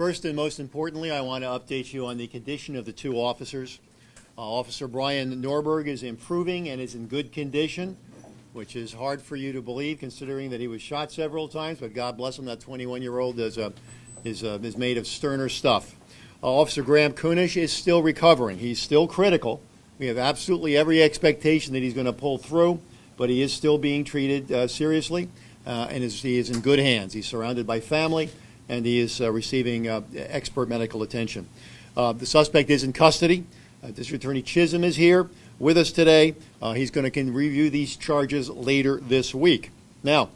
First and most importantly, I want to update you on the condition of the two officers. Officer Brian Norberg is improving and is in good condition, which is hard for you to believe considering that he was shot several times, but God bless him, that 21-year-old is made of sterner stuff. Officer Graham Kunish is still recovering. He's still critical. We have absolutely every expectation that he's going to pull through, but he is still being treated seriously, and he is in good hands. He's surrounded by family, and he is receiving expert medical attention. The suspect is in custody. District Attorney Chisholm is here with us today. He's going to review these charges later this week. Now,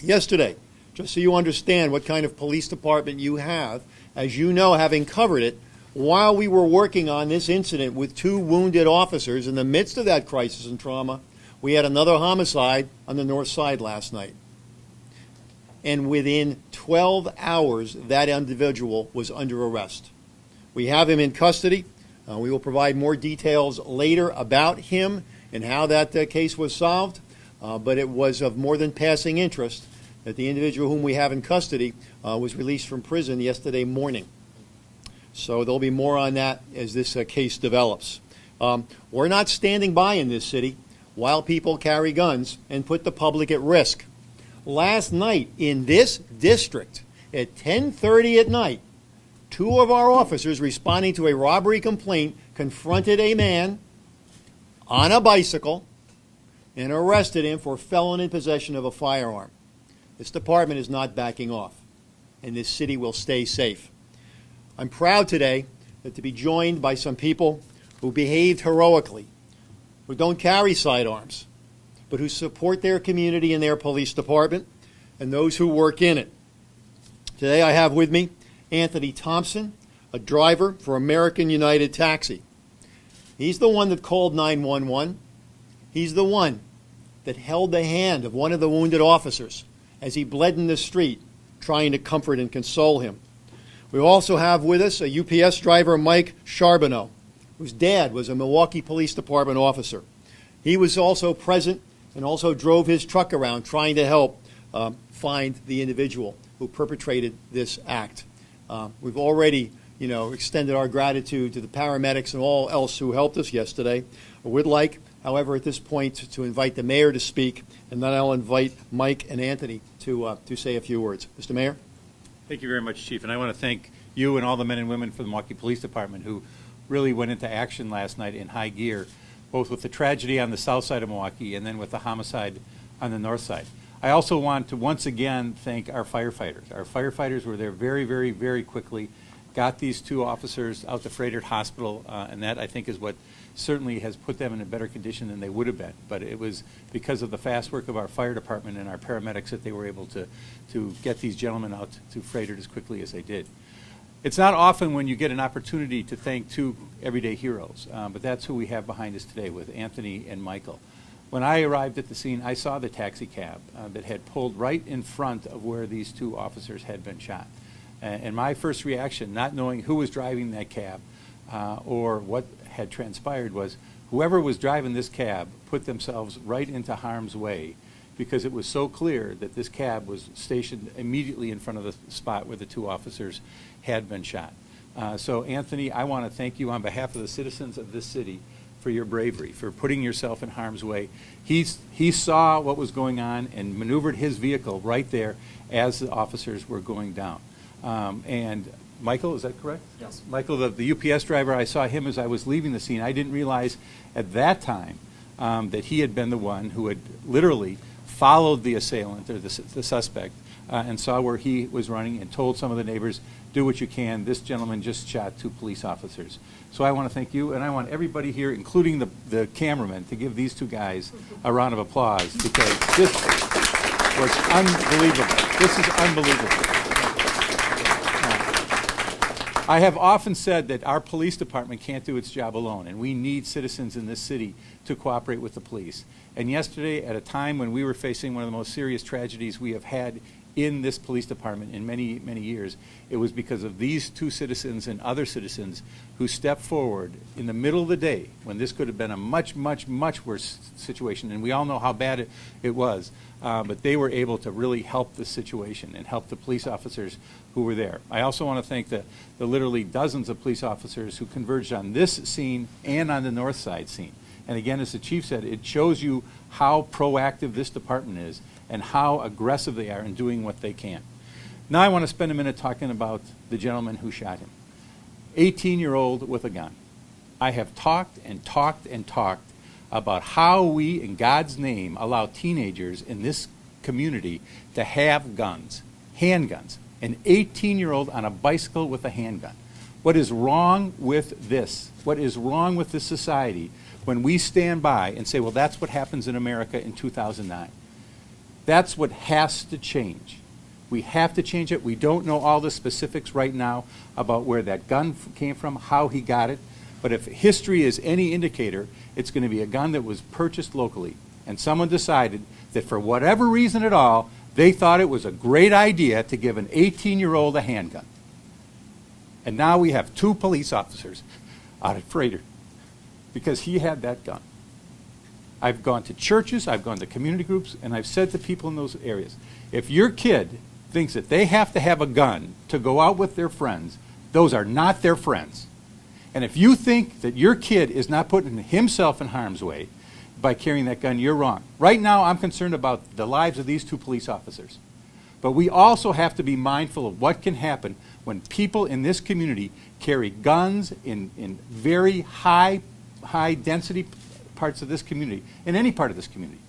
yesterday, just so you understand what kind of police department you have, as you know, having covered it, while we were working on this incident with two wounded officers, in the midst of that crisis and trauma, we had another homicide on the north side last night. And within 12 hours, that individual was under arrest. We have him in custody. We will provide more details later about him and how that case was solved, but it was of more than passing interest that the individual whom we have in custody was released from prison yesterday morning. So there'll be more on that as this case develops. We're not standing by in this city while people carry guns and put the public at risk. Last night in this district at 10:30 at night, two of our officers responding to a robbery complaint confronted a man on a bicycle and arrested him for felon in possession of a firearm. This department is not backing off, and this city will stay safe. I'm proud today to be joined by some people who behaved heroically, who don't carry sidearms, but who support their community and their police department and those who work in it. Today I have with me Anthony Thompson, a driver for American United Taxi. He's the one that called 911. He's the one that held the hand of one of the wounded officers as he bled in the street, trying to comfort and console him. We also have with us a UPS driver, Mike Charbonneau, whose dad was a Milwaukee Police Department officer. He was also present and also drove his truck around trying to help find the individual who perpetrated this act. We've already, extended our gratitude to the paramedics and all else who helped us yesterday. I would like, however, at this point to invite the mayor to speak, and then I'll invite Mike and Anthony to say a few words. Mr. Mayor? Thank you very much, Chief. And I want to thank you and all the men and women from the Milwaukee Police Department who really went into action last night in high gear, both with the tragedy on the south side of Milwaukee and then with the homicide on the north side. I also want to once again thank our firefighters. Our firefighters were there very, very, very quickly, got these two officers out to Froedtert Hospital, and that, I think, is what certainly has put them in a better condition than they would have been. But it was because of the fast work of our fire department and our paramedics that they were able to get these gentlemen out to Froedtert as quickly as they did. It's not often when you get an opportunity to thank two everyday heroes, but that's who we have behind us today with Anthony and Michael. When I arrived at the scene, I saw the taxi cab that had pulled right in front of where these two officers had been shot. And my first reaction, not knowing who was driving that cab or what had transpired, was whoever was driving this cab put themselves right into harm's way because it was so clear that this cab was stationed immediately in front of the spot where the two officers had been shot. So, Anthony, I want to thank you on behalf of the citizens of this city for your bravery, for putting yourself in harm's way. He saw what was going on and maneuvered his vehicle right there as the officers were going down. And Michael, is that correct? Yes. Michael, the UPS driver, I saw him as I was leaving the scene. I didn't realize at that time that he had been the one who had literally followed the assailant or the suspect and saw where he was running and told some of the neighbors, do what you can. This gentleman just shot two police officers. So I want to thank you, and I want everybody here, including the cameraman, to give these two guys a round of applause because this was unbelievable. This is unbelievable. I have often said that our police department can't do its job alone, and we need citizens in this city to cooperate with the police. And yesterday, at a time when we were facing one of the most serious tragedies we have had in this police department in many, many years, it was because of these two citizens and other citizens who stepped forward in the middle of the day when this could have been a much, much, much worse situation. And we all know how bad it was. But they were able to really help the situation and help the police officers who were there. I also want to thank the literally dozens of police officers who converged on this scene and on the north side scene. And again, as the chief said, it shows you how proactive this department is and how aggressive they are in doing what they can. Now I want to spend a minute talking about the gentleman who shot him. 18-year-old with a gun. I have talked and talked and talked about how we, in God's name, allow teenagers in this community to have guns, handguns. An 18-year-old on a bicycle with a handgun. What is wrong with this? What is wrong with this society when we stand by and say, well, that's what happens in America in 2009? That's what has to change. We have to change it. We don't know all the specifics right now about where that gun came from, how he got it. But if history is any indicator, it's going to be a gun that was purchased locally. And someone decided that for whatever reason at all, they thought it was a great idea to give an 18-year-old a handgun. And now we have 2 police officers out at Freighter because he had that gun. I've gone to churches, I've gone to community groups, and I've said to people in those areas, if your kid thinks that they have to have a gun to go out with their friends, those are not their friends. And if you think that your kid is not putting himself in harm's way by carrying that gun, you're wrong. Right now, I'm concerned about the lives of these 2 police officers. But we also have to be mindful of what can happen when people in this community carry guns in very high density parts of this community, in any part of this community.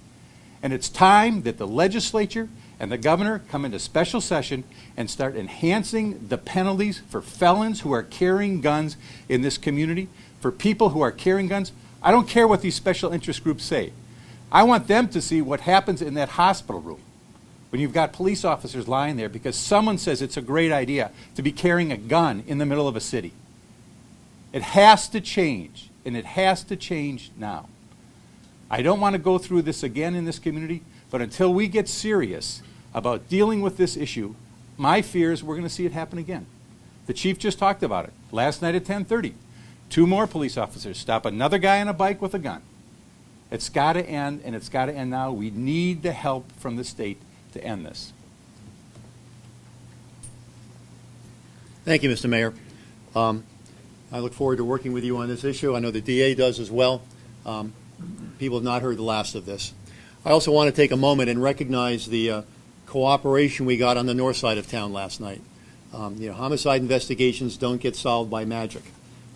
And it's time that the legislature and the governor come into special session and start enhancing the penalties for felons who are carrying guns in this community, for people who are carrying guns. I don't care what these special interest groups say. I want them to see what happens in that hospital room when you've got police officers lying there because someone says it's a great idea to be carrying a gun in the middle of a city. It has to change, and it has to change now. I don't want to go through this again in this community, but until we get serious about dealing with this issue, my fear is we're going to see it happen again. The chief just talked about it. Last night at 10:30, 2 more police officers stop another guy on a bike with a gun. It's got to end, and it's got to end now. We need the help from the state to end this. Thank you, Mr. Mayor. I look forward to working with you on this issue. I know the DA does as well. People have not heard the last of this. I also want to take a moment and recognize the cooperation we got on the north side of town last night. Homicide investigations don't get solved by magic.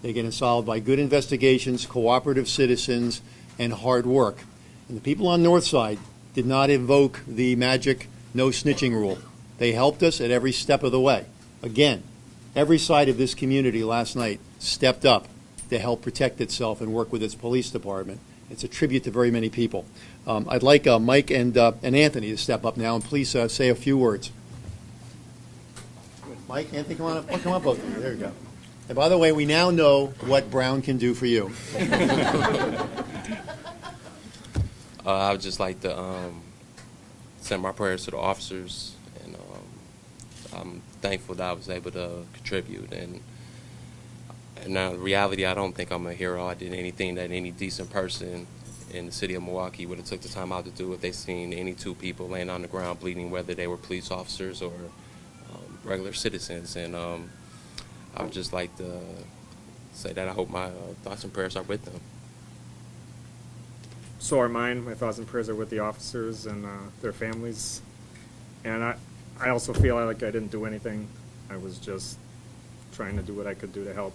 They get solved by good investigations, cooperative citizens, and hard work. And the people on north side did not invoke the magic no snitching rule. They helped us at every step of the way. Again, every side of this community last night stepped up to help protect itself and work with its police department. It's a tribute to very many people. I'd like Mike and Anthony to step up now and please say a few words. Mike, Anthony, come on up. Come on, both of you. There you go. And by the way, we now know what Brown can do for you. I would just like to send my prayers to the officers, and I'm thankful that I was able to contribute. And now, in reality, I don't think I'm a hero. I did anything that any decent person in the city of Milwaukee would have took the time out to do if they seen any 2 people laying on the ground bleeding, whether they were police officers or regular citizens. And I would just like to say that I hope my thoughts and prayers are with them. So are mine. My thoughts and prayers are with the officers and their families. And I also feel like I didn't do anything. I was just trying to do what I could do to help.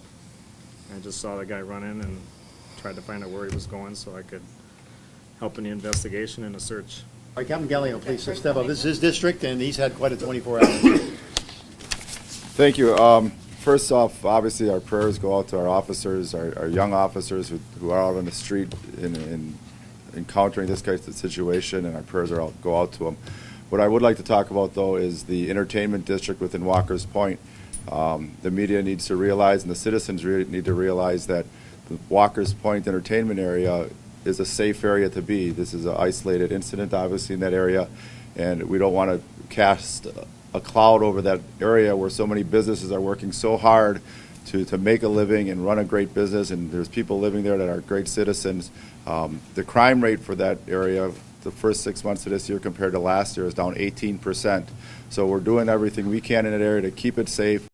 I just saw the guy run in and tried to find out where he was going so I could help in the investigation and the search. All right, Captain Galliano, please step up. This is his district, and he's had quite a 24 hours. Thank you. First off, obviously, our prayers go out to our officers, our young officers who are out on the street in encountering this kind of situation, and our prayers go out to them. What I would like to talk about, though, is the entertainment district within Walker's Point. The media needs to realize, and the citizens need to realize, that the Walker's Point entertainment area is a safe area to be. This is an isolated incident, obviously, in that area, and we don't want to cast a cloud over that area where so many businesses are working so hard to make a living and run a great business, and there's people living there that are great citizens. The crime rate for that area, the first 6 months of this year compared to last year, is down 18%. So we're doing everything we can in that area to keep it safe.